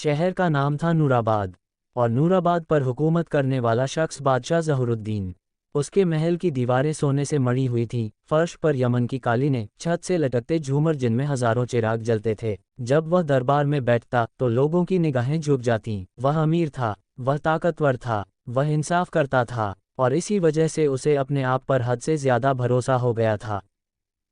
शहर का नाम था नूराबाद, और नूराबाद पर हुकूमत करने वाला शख्स बादशाह ज़हूरुद्दीन। उसके महल की दीवारें सोने से मढ़ी हुई थीं, फर्श पर यमन की कालीनें, छत से लटकते झूमर जिनमें हजारों चिराग जलते थे। जब वह दरबार में बैठता तो लोगों की निगाहें झुक जातीं। वह अमीर था, वह ताकतवर था, वह इंसाफ करता था, और इसी वजह से उसे अपने आप पर हद से ज़्यादा भरोसा हो गया था।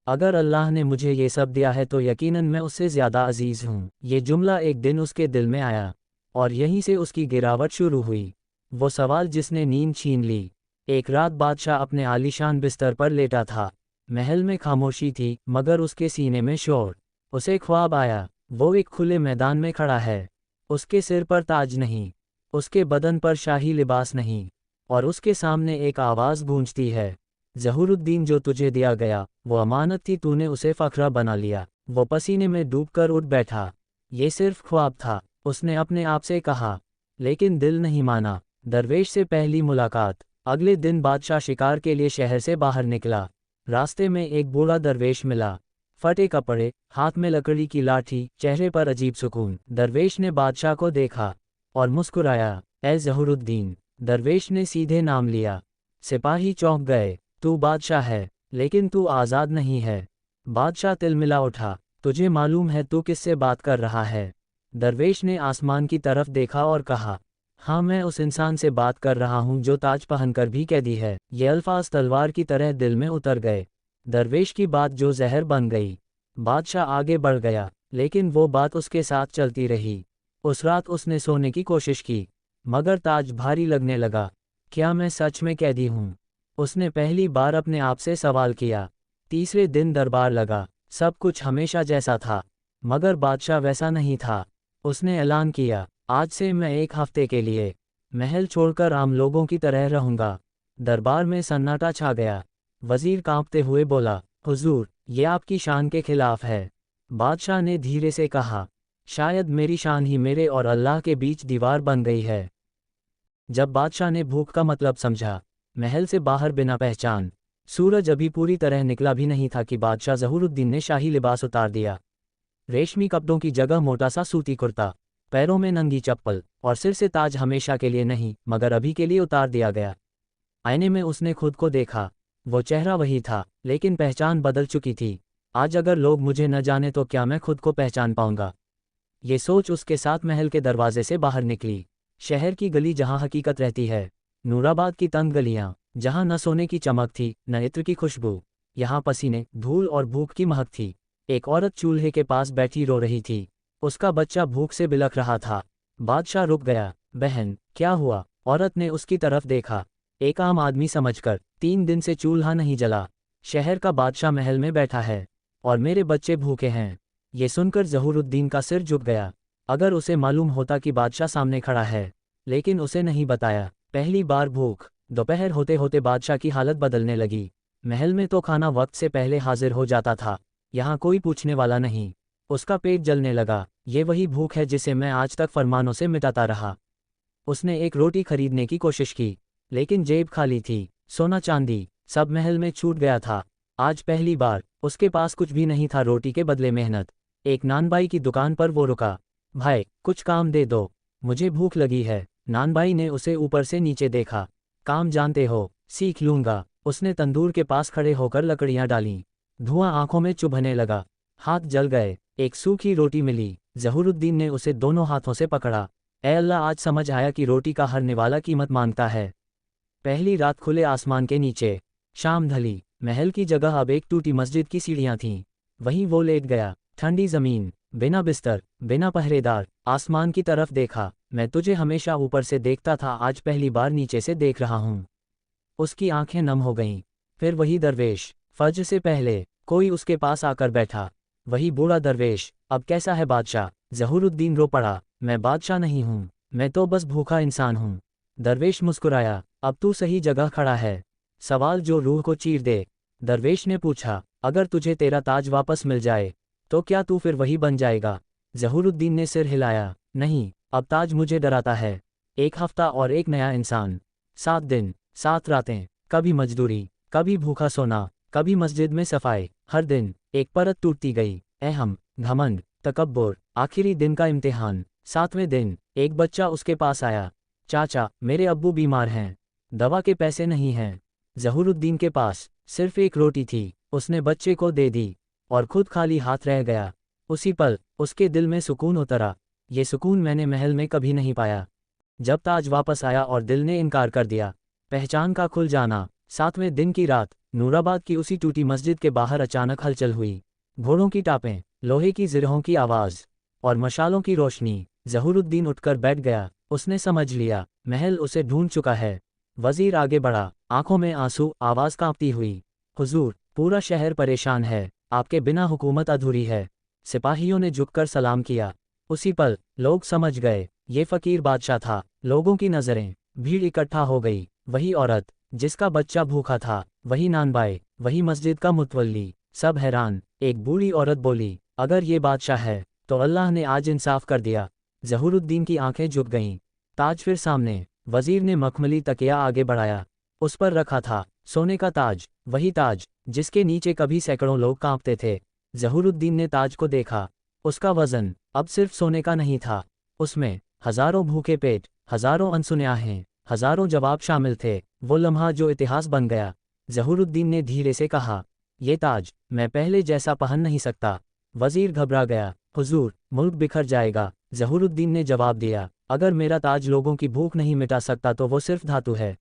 अगर अल्लाह ने मुझे ये सब दिया है तो यकीनन मैं उससे ज़्यादा अजीज़ हूँ। ये जुमला एक दिन उसके दिल में आया, और यहीं से उसकी गिरावट शुरू हुई। वो सवाल जिसने नींद छीन ली। एक रात बादशाह अपने आलीशान बिस्तर पर लेटा था। महल में खामोशी थी, मगर उसके सीने में शोर। उसे ख्वाब आया, वो एक खुले मैदान में खड़ा है। उसके सिर पर ताज नहीं, उसके बदन पर शाही लिबास नहीं, और उसके सामने एक आवाज़ गूंजती है, ज़हूरुद्दीन जो तुझे दिया गया वो अमानत थी, तूने उसे फ़खरा बना लिया। वो पसीने में डूबकर उठ बैठा। ये सिर्फ ख्वाब था, उसने अपने आप से कहा, लेकिन दिल नहीं माना। दरवेश से पहली मुलाकात। अगले दिन बादशाह शिकार के लिए शहर से बाहर निकला। रास्ते में एक बूढ़ा दरवेश मिला, फटे कपड़े, हाथ में लकड़ी की लाठी, चेहरे पर अजीब सुकून। दरवेश ने बादशाह को देखा और मुस्कुराया, ए ज़हूरुद्दीन। दरवेश ने सीधे नाम लिया। सिपाही चौंक गए। तू बादशाह है, लेकिन तू आज़ाद नहीं है। बादशाह तिलमिला उठा, तुझे मालूम है तू किससे बात कर रहा है? दरवेश ने आसमान की तरफ देखा और कहा, हाँ, मैं उस इंसान से बात कर रहा हूँ जो ताज पहनकर भी कैदी है। ये अल्फाज तलवार की तरह दिल में उतर गए। दरवेश की बात जो जहर बन गई। बादशाह आगे बढ़ गया, लेकिन वो बात उसके साथ चलती रही। उस रात उसने सोने की कोशिश की, मगर ताज भारी लगने लगा। क्या मैं सच में कैदी हूँ? उसने पहली बार अपने आप से सवाल किया। तीसरे दिन दरबार लगा। सब कुछ हमेशा जैसा था, मगर बादशाह वैसा नहीं था। उसने ऐलान किया, आज से मैं एक हफ्ते के लिए महल छोड़कर आम लोगों की तरह रहूंगा। दरबार में सन्नाटा छा गया। वजीर कांपते हुए बोला, हुजूर, ये आपकी शान के खिलाफ है। बादशाह ने धीरे से कहा, शायद मेरी शान ही मेरे और अल्लाह के बीच दीवार बन गई है। जब बादशाह ने भूख का मतलब समझा, महल से बाहर बिना पहचान, सूरज अभी पूरी तरह निकला भी नहीं था कि बादशाह ज़हूरुद्दीन ने शाही लिबास उतार दिया। रेशमी कपड़ों की जगह मोटा सा सूती कुर्ता, पैरों में नंगी चप्पल, और सिर से ताज हमेशा के लिए नहीं मगर अभी के लिए उतार दिया गया। आईने में उसने खुद को देखा। वो चेहरा वही था, लेकिन पहचान बदल चुकी थी। आज अगर लोग मुझे न जाने तो क्या मैं खुद को पहचान पाऊंगा? ये सोच उसके साथ महल के दरवाजे से बाहर निकली। शहर की गली जहां हकीकत रहती है। नूराबाद की तंग गलियां, जहां न सोने की चमक थी न इत्र की खुशबू। यहाँ पसीने, धूल और भूख की महक थी। एक औरत चूल्हे के पास बैठी रो रही थी। उसका बच्चा भूख से बिलख रहा था। बादशाह रुक गया। बहन, क्या हुआ? औरत ने उसकी तरफ देखा। एक आम आदमी समझकर, 3 दिन से चूल्हा नहीं जला। शहर का बादशाह महल में बैठा है, और मेरे बच्चे भूखे हैं। ये सुनकर ज़हूरुद्दीन का सिर झुक गया। अगर उसे मालूम होता कि बादशाह सामने खड़ा है, लेकिन उसे नहीं बताया। पहली बार भूख। दोपहर होते होते बादशाह की हालत बदलने लगी। महल में तो खाना वक्त से पहले हाजिर हो जाता था, यहाँ कोई पूछने वाला नहीं। उसका पेट जलने लगा। ये वही भूख है जिसे मैं आज तक फरमानों से मिटाता रहा। उसने एक रोटी खरीदने की कोशिश की, लेकिन जेब खाली थी। सोना चांदी सब महल में छूट गया था। आज पहली बार उसके पास कुछ भी नहीं था रोटी के बदले मेहनत। एक नानबाई की दुकान पर वो रुका। भाई, कुछ काम दे दो, मुझे भूख लगी है। नानबाई ने उसे ऊपर से नीचे देखा। काम जानते हो? सीख लूंगा। उसने तंदूर के पास खड़े होकर लकड़ियां डालीं। धुआं आंखों में चुभने लगा, हाथ जल गए। एक सूखी रोटी मिली। ज़हूरुद्दीन ने उसे दोनों हाथों से पकड़ा। ए अल्लाह, आज समझ आया कि रोटी का हर निवाला कीमत मांगता है। पहली रात खुले आसमान के नीचे। शाम ढली। महल की जगह अब एक टूटी मस्जिद की सीढ़ियां थीं। वहीं वो लेट गया। ठंडी जमीन, बिना बिस्तर, बिना पहरेदार। आसमान की तरफ देखा। मैं तुझे हमेशा ऊपर से देखता था, आज पहली बार नीचे से देख रहा हूँ। उसकी आंखें नम हो गईं। फिर वही दरवेश। फज्र से पहले कोई उसके पास आकर बैठा। वही बूढ़ा दरवेश। अब कैसा है बादशाह? ज़हूरुद्दीन रो पड़ा। मैं बादशाह नहीं हूँ, मैं तो बस भूखा इंसान हूँ। दरवेश मुस्कुराया। अब तू सही जगह खड़ा है। सवाल जो रूह को चीर दे। दरवेश ने पूछा, अगर तुझे तेरा ताज वापस मिल जाए तो क्या तू फिर वही बन जाएगा? ज़हूरुद्दीन ने सिर हिलाया। नहीं, अब ताज मुझे डराता है। 1 हफ्ता और एक नया इंसान। 7 दिन, 7 रातें, कभी मजदूरी, कभी भूखा सोना, कभी मस्जिद में सफाई। हर दिन एक परत टूटती गई। अहम, घमंड, तकब्बुर, आखिरी दिन का इम्तिहान। 7वें दिन एक बच्चा उसके पास आया। चाचा, मेरे अब्बू बीमार हैं, दवा के पैसे नहीं हैं। ज़हूरुद्दीन के पास सिर्फ एक रोटी थी, उसने बच्चे को दे दी और खुद खाली हाथ रह गया। उसी पल उसके दिल में सुकून उतरा। ये सुकून मैंने महल में कभी नहीं पाया। जब ताज वापस आया और दिल ने इनकार कर दिया। पहचान का खुल जाना। 7वें दिन की रात नूराबाद की उसी टूटी मस्जिद के बाहर अचानक हलचल हुई। घोड़ों की टापें, लोहे की जिरहों की आवाज़ और मशालों की रोशनी। ज़हूरुद्दीन उठकर बैठ गया। उसने समझ लिया, महल उसे ढूंढ चुका है। वजीर आगे बढ़ा, आंखों में आंसू, आवाज़ कांपती हुई। हुजूर, पूरा शहर परेशान है, आपके बिना हुकूमत अधूरी है। सिपाहियों ने झुककर सलाम किया। उसी पल लोग समझ गए, ये फ़कीर बादशाह था। लोगों की नज़रें, भीड़ इकट्ठा हो गई। वही औरत जिसका बच्चा भूखा था, वही नानबाई, वही मस्जिद का मुतवल्ली, सब हैरान। एक बूढ़ी औरत बोली, अगर ये बादशाह है तो अल्लाह ने आज इंसाफ कर दिया। ज़हूरुद्दीन की आंखें झुक गईं। ताज फिर सामने। वजीर ने मखमली तकिया आगे बढ़ाया। उस पर रखा था सोने का ताज, वही ताज जिसके नीचे कभी सैकड़ों लोग कांपते थे। ज़हूरुद्दीन ने ताज को देखा। उसका वजन अब सिर्फ सोने का नहीं था, उसमें हजारों भूखे पेट, हजारों अनसुने आहें, हजारों जवाब शामिल थे। वो लम्हा जो इतिहास बन गया। ज़हूरुद्दीन ने धीरे से कहा, ये ताज मैं पहले जैसा पहन नहीं सकता। वजीर घबरा गया, हुजूर, मुल्क बिखर जाएगा। ज़हूरुद्दीन ने जवाब दिया, अगर मेरा ताज लोगों की भूख नहीं मिटा सकता तो वो सिर्फ धातु है।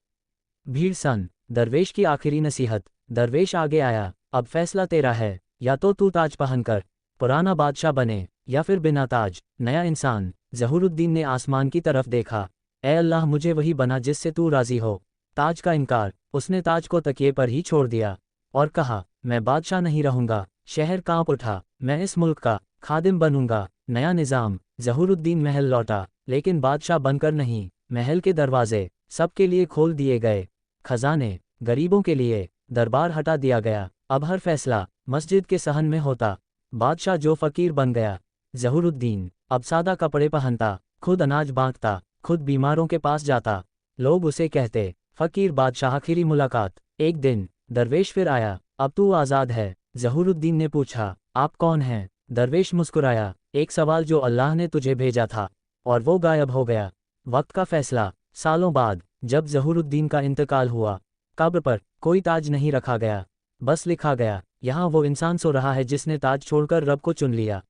भीड़ सन। दरवेश की आखिरी नसीहत। दरवेश आगे आया, अब फैसला तेरा है, या तो तू ताज पहनकर पुराना बादशाह बने या फिर बिना ताज नया इंसान। ज़हूरुद्दीन ने आसमान की तरफ देखा। ए अल्लाह, मुझे वही बना जिससे तू राजी हो। ताज का इनकार। उसने ताज को तकिए पर ही छोड़ दिया और कहा, मैं बादशाह नहीं रहूंगा। शहर कांप उठा, मैं इस मुल्क का खादिम बनूंगा। नया निज़ाम। ज़हूरुद्दीन महल लौटा, लेकिन बादशाह बनकर नहीं। महल के दरवाजे सबके लिए खोल दिए गए, खजाने गरीबों के लिए, दरबार हटा दिया गया। अब हर फैसला मस्जिद के सहन में होता। बादशाह जो फ़कीर बन गया। ज़हूरुद्दीन अब सादा कपड़े पहनता, खुद अनाज बांटता, खुद बीमारों के पास जाता। लोग उसे कहते, फ़कीर बादशाह। आखिरी मुलाकात। एक दिन दरवेश फिर आया, अब तू आज़ाद है। ज़हूरुद्दीन ने पूछा, आप कौन हैं? दरवेश मुस्कुराया, एक सवाल जो अल्लाह ने तुझे भेजा था। और वो गायब हो गया। वक्त का फैसला। सालों बाद जब ज़हूरुद्दीन का इंतकाल हुआ, कब्र पर कोई ताज नहीं रखा गया, बस लिखा गया, यहाँ वो इंसान सो रहा है जिसने ताज छोड़कर रब को चुन लिया।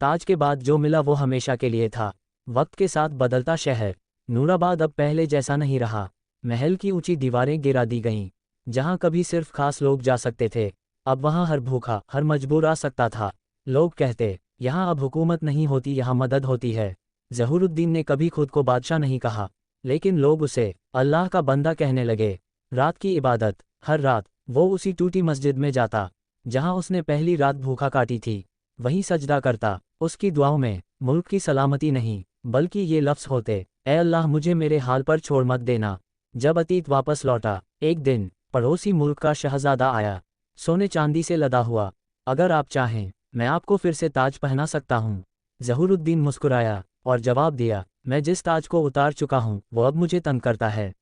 ताज के बाद जो मिला वो हमेशा के लिए था। वक्त के साथ बदलता शहर। नूराबाद अब पहले जैसा नहीं रहा। महल की ऊंची दीवारें गिरा दी गईं। जहां कभी सिर्फ खास लोग जा सकते थे, अब वहां हर भूखा, हर मजबूर आ सकता था। लोग कहते, यहाँ अब हुकूमत नहीं होती, यहाँ मदद होती है। ज़हूरुद्दीन ने कभी खुद को बादशाह नहीं कहा, लेकिन लोग उसे अल्लाह का बंदा कहने लगे। रात की इबादत। हर रात वो उसी टूटी मस्जिद में जाता जहां उसने पहली रात भूखा काटी थी। वहीं सजदा करता। उसकी दुआओं में मुल्क की सलामती नहीं, बल्कि ये लफ्ज़ होते, ए अल्लाह, मुझे मेरे हाल पर छोड़ मत देना। जब अतीत वापस लौटा, एक दिन पड़ोसी मुल्क का शहजादा आया, सोने चांदी से लदा हुआ। अगर आप चाहें, मैं आपको फिर से ताज पहना सकता हूँ। ज़हूरुद्दीन मुस्कुराया और जवाब दिया, मैं जिस ताज को उतार चुका हूँ वो अब मुझे तंग करता है।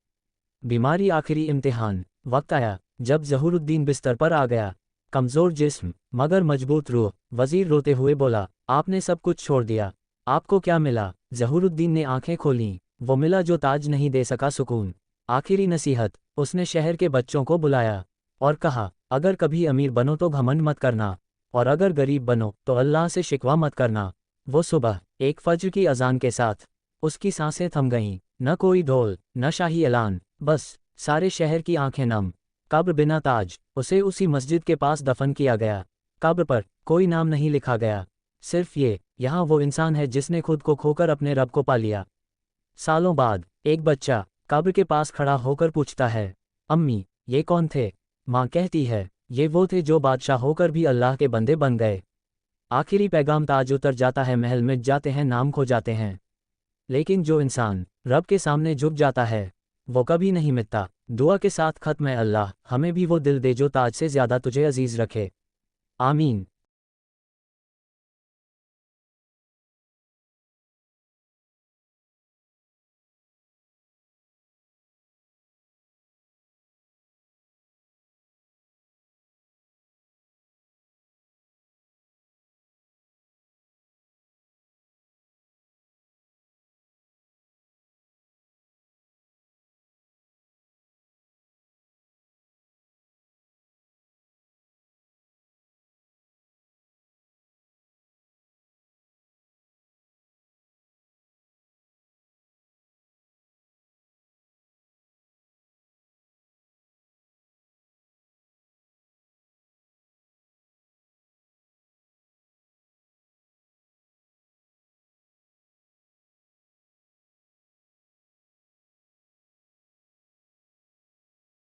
बीमारी आखिरी इम्तिहान। वक्त आया जब ज़हूरुद्दीन बिस्तर पर आ गया, कमज़ोर जिस्म मगर मजबूत रूह। वज़ीर रोते हुए बोला, आपने सब कुछ छोड़ दिया, आपको क्या मिला? ज़हूरुद्दीन ने आंखें खोलीं, वो मिला जो ताज नहीं दे सका, सुकून। आखिरी नसीहत। उसने शहर के बच्चों को बुलाया और कहा, अगर कभी अमीर बनो तो घमंड मत करना, और अगर गरीब बनो तो अल्लाह से शिकवा मत करना। वो सुबह एक फज्र की अजान के साथ उसकी सांसें थम गईं। न कोई ढोल, न शाही ऐलान, बस सारे शहर की आंखें नम। कब्र बिना ताज। उसे उसी मस्जिद के पास दफन किया गया। कब्र पर कोई नाम नहीं लिखा गया, सिर्फ ये, यहाँ वो इंसान है जिसने खुद को खोकर अपने रब को पा लिया। सालों बाद एक बच्चा कब्र के पास खड़ा होकर पूछता है, अम्मी, ये कौन थे? माँ कहती है, ये वो थे जो बादशाह होकर भी अल्लाह के बंदे बन गए। आखिरी पैगाम। ताज उतर जाता है, महल मिट जाते हैं, नाम खो जाते हैं, लेकिन जो इंसान रब के सामने झुक जाता है वो कभी नहीं मिटता। दुआ के साथ खत्म है, अल्लाह हमें भी वो दिल दे जो ताज से ज़्यादा तुझे अजीज़ रखे। आमीन।